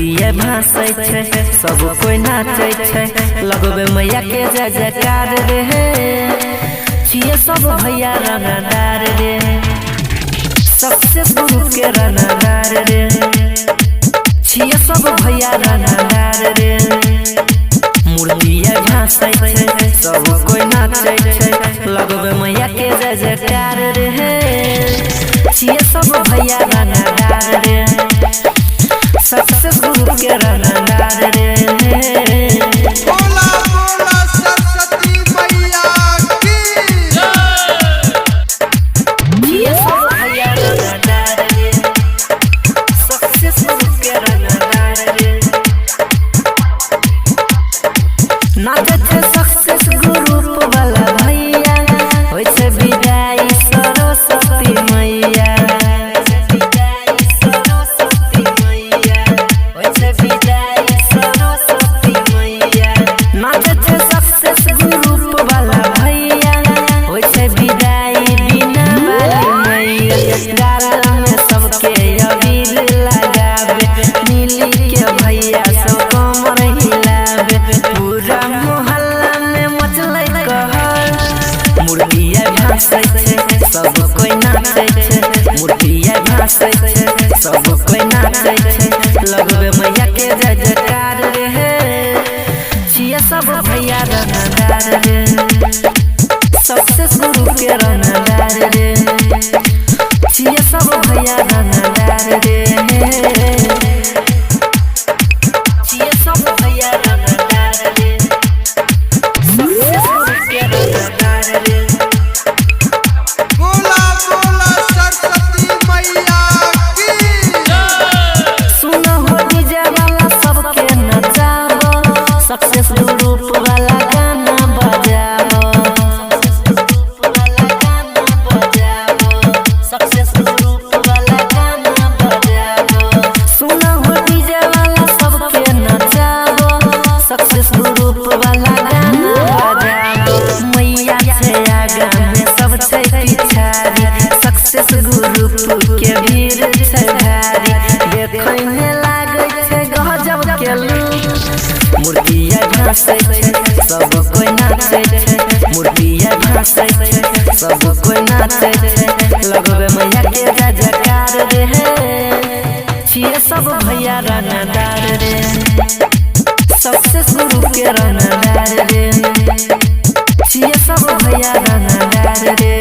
मूर्तिए भासै छै सब कोई नाचै छै लगबे मैया के जय जयकार रे छिए सब भैया रंगदार रे सबसे गुरु के रंगदार रे छिए सब भैया रंगदार रे मूर्तिए भासै छै सब कोई नाचै छै लगबे मैया के जय जयकार रे छिए सब भैया रंगदार रे सबसे गुरु के रंगदार रे बोला बोला सरस्वती मैया की छिए सब भैया रंगदार रे सबसे गुरु के रंगदार रे नाचे छै सक्सेस ग्रुप वाला भैया होय छै विदाई सरस्वती मैया नाचे छै सक्सेस ग्रुप वाला भैया होय छै विदाई बिना वाली मैया गाल में सबके अबीर लगावे मिली के भैया सब कमर हिलावे पूरा मोहल्ला में मचलै कहर मूर्तिए भासै छै सब कोई नाचै छै मूर्तिए भासै छै सब कोई नाचै छै लगबे मैया के जय जयकार रे छिए सब भैया रंगदार रे सबसे गुरु के रंगदार रे छिए सब भैया रंगदार रे छिए सब भैया रंगदार रे सबसे गुरु के रंगदार रे बोला बोला सरस्वती मैया की सुनो हो डीजे वाला सबके नचाबो सक्सेस ग्रुप वाला गाना बजाबो सक्सेस ग्रुप वाला गाना बजाबो सुनो हो डीजे वाला सबके नचाबो सक्सेस ग्रुप वाला गाना बजाबो मैया छै आगा में सब छै पिछाड़ी सक्सेस ग्रुप के भीड़ छै भारी देखै में लागै छै गजब के लूक मूर्तिए भासै छै सब कोई नाचै छै मूर्तिए भासै छै सब कोई नाचै छै लगबे मैया के जय जयकार रे छिए सब भैया रंगदार रे सबसे गुरु के रंगदार रे छिए सब भैया रंगदार रे।